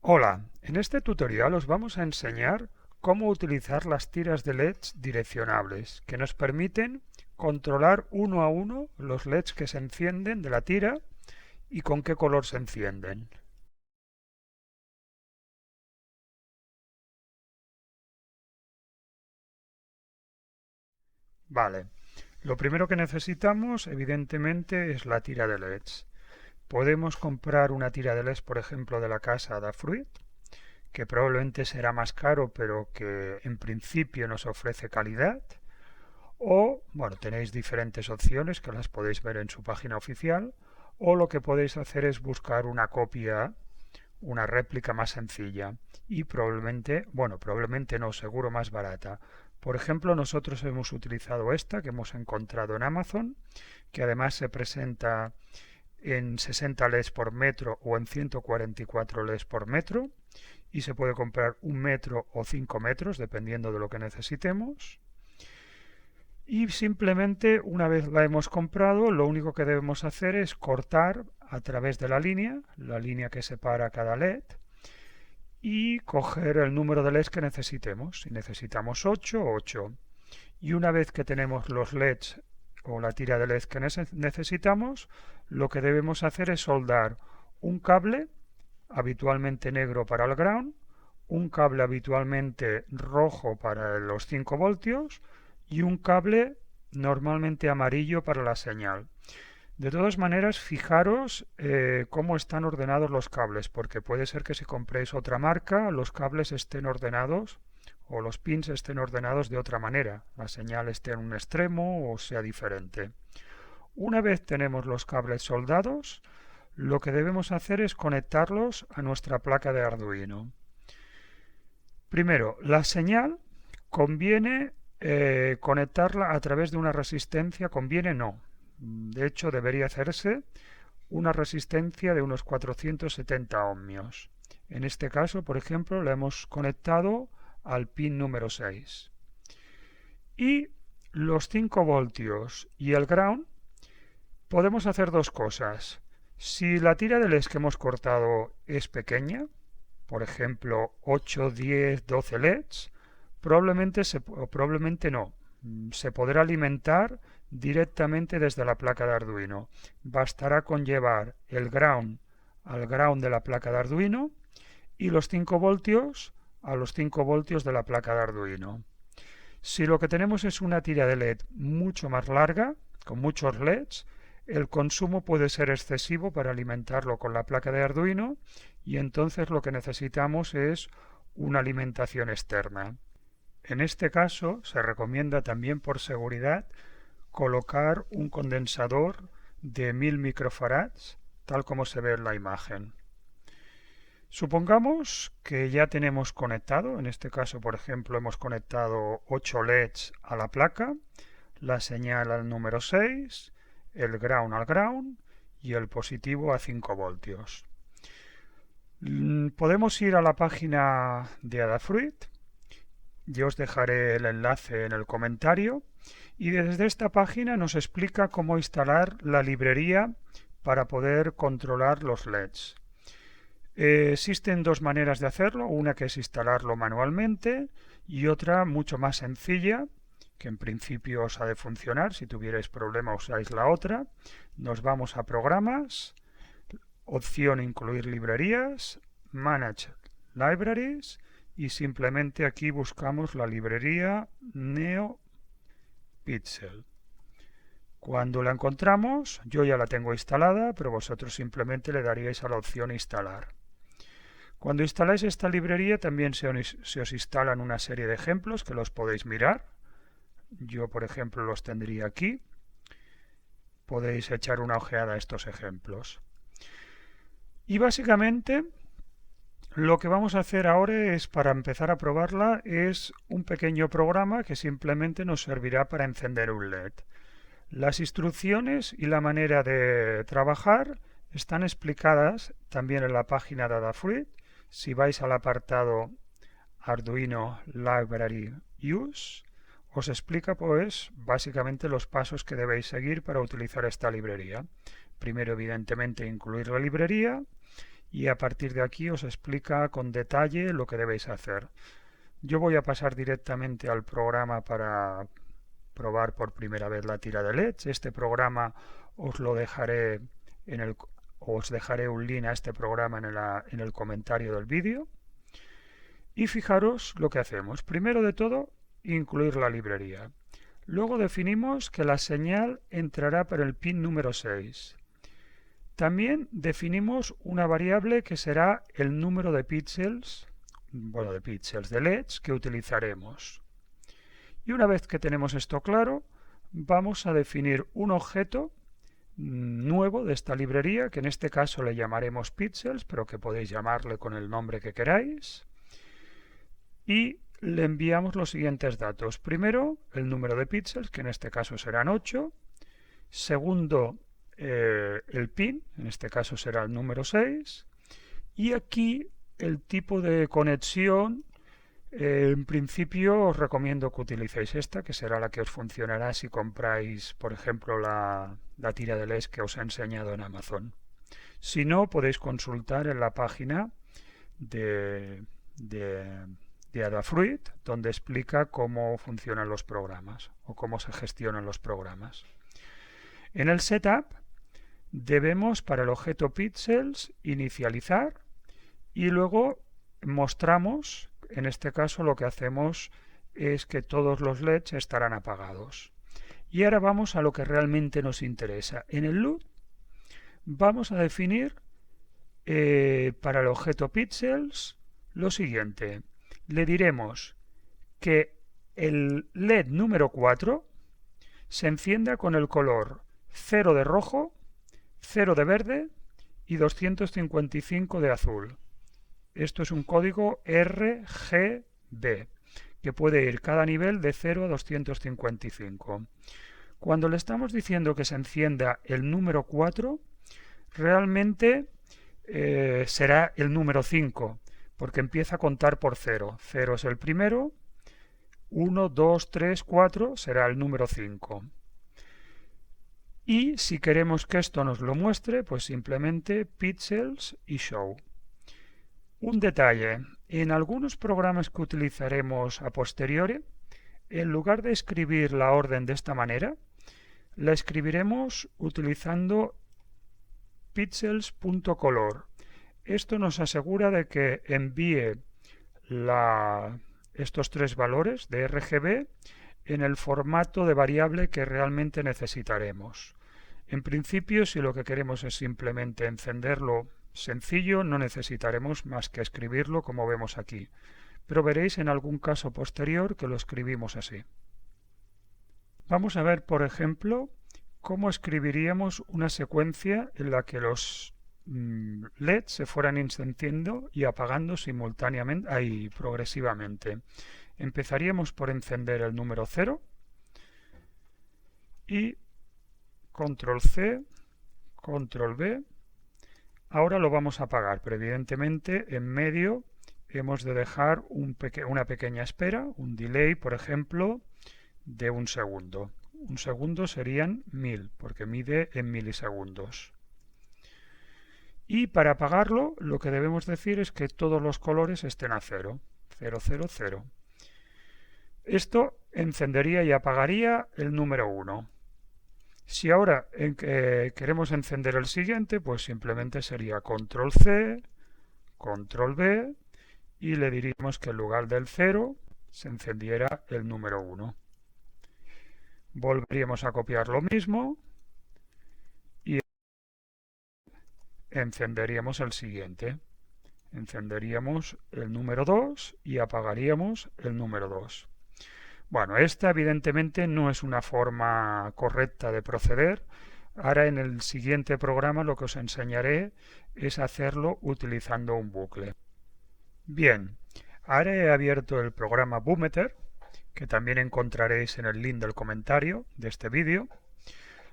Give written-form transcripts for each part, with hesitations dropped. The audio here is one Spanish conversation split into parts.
Hola, en este tutorial os vamos a enseñar cómo utilizar las tiras de LEDs direccionables que nos permiten controlar uno a uno los LEDs que se encienden de la tira y con qué color se encienden. Vale, lo primero que necesitamos evidentemente es la tira de LEDs. Podemos comprar una tira de LEDs, por ejemplo, de la casa Adafruit, que probablemente será más caro, pero que en principio nos ofrece calidad. O, bueno, tenéis diferentes opciones que las podéis ver en su página oficial. O lo que podéis hacer es buscar una copia, una réplica más sencilla y probablemente, bueno, probablemente no, seguro más barata. Por ejemplo, nosotros hemos utilizado esta que hemos encontrado en Amazon, que además se presenta en 60 LEDs por metro o en 144 LEDs por metro y se puede comprar 1 metro o 5 metros dependiendo de lo que necesitemos. Y simplemente una vez la hemos comprado, lo único que debemos hacer es cortar a través de la línea que separa cada LED, y coger el número de LEDs que necesitemos. Si necesitamos 8, 8. Y una vez que tenemos los LEDs o la tira de LEDs que necesitamos, lo que debemos hacer es soldar un cable, habitualmente negro para el ground, un cable habitualmente rojo para los 5 voltios y un cable normalmente amarillo para la señal. De todas maneras, fijaros cómo están ordenados los cables, porque puede ser que si compréis otra marca, los cables estén ordenados o los pins estén ordenados de otra manera, la señal esté en un extremo o sea diferente. Una vez tenemos los cables soldados, lo que debemos hacer es conectarlos a nuestra placa de Arduino. Primero, la señal conviene conectarla a través de una resistencia, conviene no. De hecho, debería hacerse una resistencia de unos 470 ohmios. En este caso, por ejemplo, la hemos conectado al pin número 6. Y los 5 voltios y el ground podemos hacer dos cosas. Si la tira de LEDs que hemos cortado es pequeña, por ejemplo 8, 10, 12 LEDs, probablemente no. Se podrá alimentar directamente desde la placa de Arduino. Bastará con llevar el ground al ground de la placa de Arduino y los 5 voltios a los 5 voltios de la placa de Arduino. Si lo que tenemos es una tira de LED mucho más larga, con muchos LEDs, el consumo puede ser excesivo para alimentarlo con la placa de Arduino y entonces lo que necesitamos es una alimentación externa. En este caso se recomienda también por seguridad colocar un condensador de 1000 microfarads, tal como se ve en la imagen. Supongamos que ya tenemos conectado, en este caso por ejemplo hemos conectado 8 LEDs a la placa, la señal al número 6, el ground al ground y el positivo a 5 voltios. Podemos ir a la página de Adafruit, yo os dejaré el enlace en el comentario, y desde esta página nos explica cómo instalar la librería para poder controlar los LEDs. Existen dos maneras de hacerlo, una que es instalarlo manualmente y otra mucho más sencilla, que en principio os ha de funcionar. Si tuvierais problema usáis la otra. Nos vamos a programas, opción incluir librerías, manage libraries y simplemente aquí buscamos la librería NeoPixel. Cuando la encontramos, yo ya la tengo instalada, pero vosotros simplemente le daríais a la opción instalar. Cuando instaláis esta librería también se os instalan una serie de ejemplos que los podéis mirar. Yo, por ejemplo, los tendría aquí. Podéis echar una ojeada a estos ejemplos. Y básicamente lo que vamos a hacer ahora es, para empezar a probarla, es un pequeño programa que simplemente nos servirá para encender un LED. Las instrucciones y la manera de trabajar están explicadas también en la página de Adafruit. Si vais al apartado Arduino Library Use, os explica pues básicamente los pasos que debéis seguir para utilizar esta librería. Primero, evidentemente, incluir la librería y a partir de aquí os explica con detalle lo que debéis hacer. Yo voy a pasar directamente al programa para probar por primera vez la tira de LEDs. Este programa os lo dejaré os dejaré un link a este programa en el comentario del vídeo. Y fijaros lo que hacemos. Primero de todo, incluir la librería. Luego definimos que la señal entrará por el pin número 6. También definimos una variable que será el número de píxeles, de LEDs que utilizaremos. Y una vez que tenemos esto claro, vamos a definir un objeto nuevo de esta librería, que en este caso le llamaremos píxeles, pero que podéis llamarle con el nombre que queráis. Y le enviamos los siguientes datos. Primero, el número de píxeles, que en este caso serán 8. Segundo, el pin, en este caso será el número 6. Y aquí el tipo de conexión, en principio os recomiendo que utilicéis esta, que será la que os funcionará si compráis, por ejemplo, la tira de LEDs que os he enseñado en Amazon. Si no, podéis consultar en la página de Adafruit, donde explica cómo funcionan los programas o cómo se gestionan los programas. En el setup debemos, para el objeto píxeles, inicializar y luego mostramos, en este caso lo que hacemos es que todos los LEDs estarán apagados. Y ahora vamos a lo que realmente nos interesa. En el LUT vamos a definir para el objeto píxeles lo siguiente. Le diremos que el LED número 4 se encienda con el color 0 de rojo, 0 de verde y 255 de azul. Esto es un código RGB que puede ir cada nivel de 0 a 255. Cuando le estamos diciendo que se encienda el número 4, realmente será el número 5, porque empieza a contar por 0. 0 es el primero, 1, 2, 3, 4 será el número 5. Y si queremos que esto nos lo muestre, pues simplemente píxeles y show. Un detalle, en algunos programas que utilizaremos a posteriori, en lugar de escribir la orden de esta manera, la escribiremos utilizando pixels.color. Esto nos asegura de que envíe estos tres valores de RGB en el formato de variable que realmente necesitaremos. En principio, si lo que queremos es simplemente encenderlo sencillo, no necesitaremos más que escribirlo como vemos aquí, pero veréis en algún caso posterior que lo escribimos así. Vamos a ver, por ejemplo, cómo escribiríamos una secuencia en la que los LEDs se fueran encendiendo y apagando simultáneamente y progresivamente. Empezaríamos por encender el número 0 y control C, control V. Ahora lo vamos a apagar, pero evidentemente en medio hemos de dejar una pequeña espera, un delay, por ejemplo, de 1 segundo. 1 segundo serían 1000, porque mide en milisegundos. Y para apagarlo, lo que debemos decir es que todos los colores estén a 0. 0, 0, 0. Esto encendería y apagaría el número 1. Si ahora queremos encender el siguiente, pues simplemente sería control C, control V, y le diríamos que en lugar del 0 se encendiera el número 1. Volveríamos a copiar lo mismo y encenderíamos el siguiente. Encenderíamos el número 2 y apagaríamos el número 2. Bueno, esta evidentemente no es una forma correcta de proceder. Ahora en el siguiente programa lo que os enseñaré es hacerlo utilizando un bucle. Bien, ahora he abierto el programa Boometer, que también encontraréis en el link del comentario de este vídeo.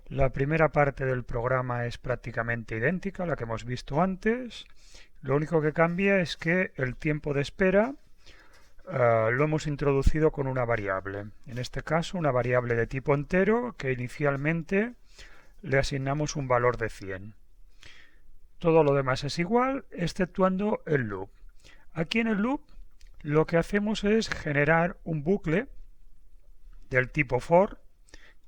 La primera parte del programa es prácticamente idéntica a la que hemos visto antes. Lo único que cambia es que el tiempo de espera lo hemos introducido con una variable. En este caso, una variable de tipo entero que inicialmente le asignamos un valor de 100. Todo lo demás es igual, exceptuando el loop. Aquí en el loop lo que hacemos es generar un bucle del tipo for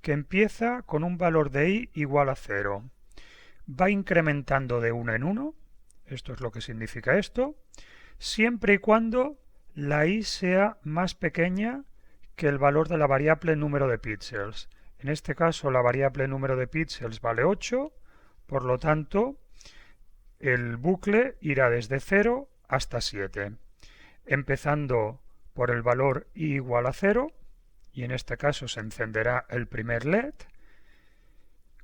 que empieza con un valor de i igual a 0. Va incrementando de 1 en 1, esto es lo que significa esto, siempre y cuando la i sea más pequeña que el valor de la variable número de píxeles. En este caso la variable número de píxeles vale 8, por lo tanto el bucle irá desde 0 hasta 7, empezando por el valor i igual a 0, y en este caso se encenderá el primer LED,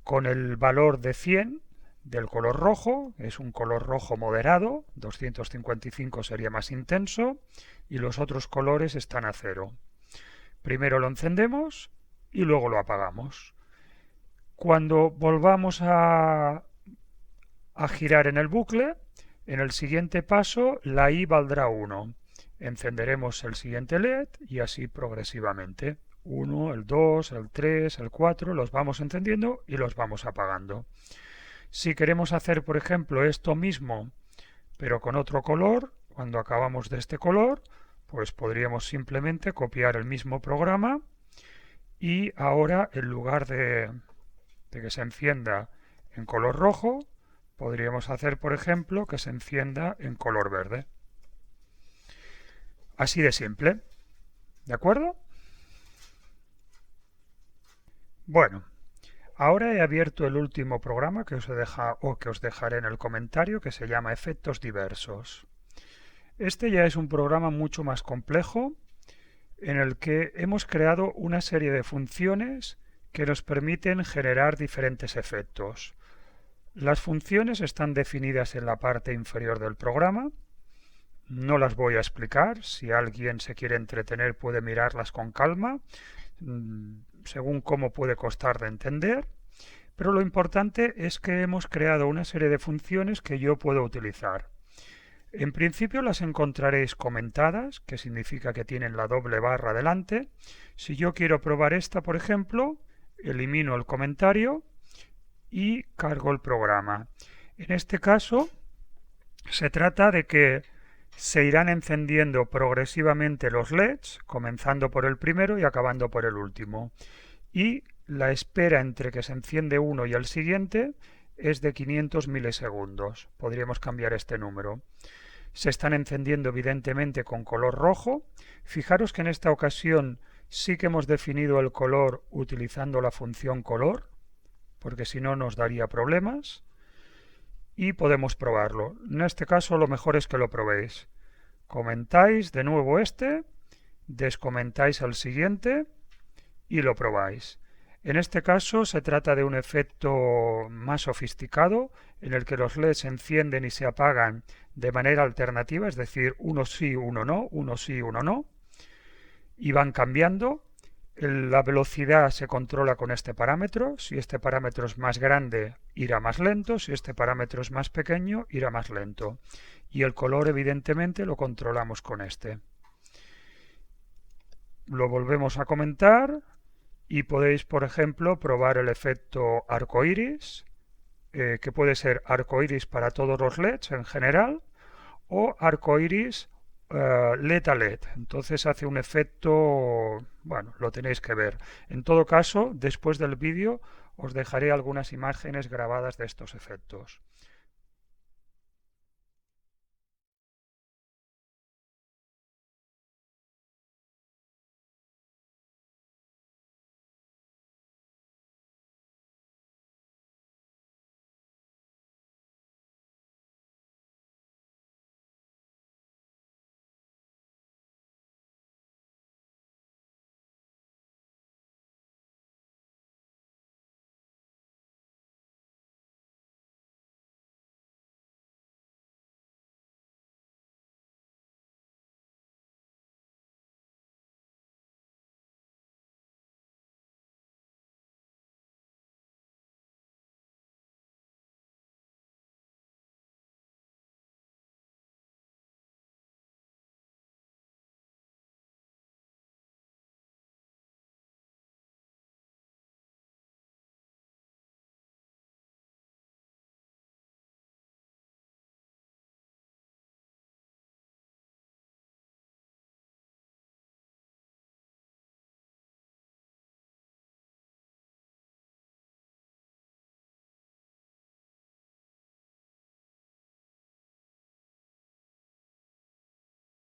con el valor de 100 del color rojo, es un color rojo moderado, 255 sería más intenso, y los otros colores están a 0. Primero lo encendemos y luego lo apagamos. Cuando volvamos a girar en el bucle, en el siguiente paso la i valdrá 1. Encenderemos el siguiente LED y así progresivamente. 1, el 2, el 3, el 4, los vamos encendiendo y los vamos apagando. Si queremos hacer, por ejemplo, esto mismo, pero con otro color, cuando acabamos de este color, pues podríamos simplemente copiar el mismo programa y ahora, en lugar de que se encienda en color rojo, podríamos hacer, por ejemplo, que se encienda en color verde. Así de simple. ¿De acuerdo? Bueno, ahora he abierto el último programa que os dejaré en el comentario, que se llama Efectos Diversos. Este ya es un programa mucho más complejo, en el que hemos creado una serie de funciones que nos permiten generar diferentes efectos. Las funciones están definidas en la parte inferior del programa. No las voy a explicar. Si alguien se quiere entretener puede mirarlas con calma, según cómo puede costar de entender. Pero lo importante es que hemos creado una serie de funciones que yo puedo utilizar. En principio las encontraréis comentadas, que significa que tienen la doble barra delante. Si yo quiero probar esta, por ejemplo, elimino el comentario y cargo el programa. En este caso se trata de que se irán encendiendo progresivamente los LEDs, comenzando por el primero y acabando por el último. Y la espera entre que se enciende uno y el siguiente es de 500 milisegundos. Podríamos cambiar este número. Se están encendiendo evidentemente con color rojo. Fijaros que en esta ocasión sí que hemos definido el color utilizando la función color, porque si no nos daría problemas. Y podemos probarlo. En este caso lo mejor es que lo probéis. Comentáis de nuevo este, descomentáis el siguiente y lo probáis. En este caso se trata de un efecto más sofisticado en el que los LEDs se encienden y se apagan de manera alternativa, es decir, uno sí, uno no, uno sí, uno no, y van cambiando. La velocidad se controla con este parámetro. Si este parámetro es más grande, irá más lento. Si este parámetro es más pequeño, irá más lento. Y el color, evidentemente, lo controlamos con este. Lo volvemos a comentar y podéis, por ejemplo, probar el efecto arcoíris, que puede ser arcoíris para todos los LEDs en general o arcoíris LED a LED. Entonces hace un efecto, bueno, lo tenéis que ver. En todo caso, después del vídeo os dejaré algunas imágenes grabadas de estos efectos.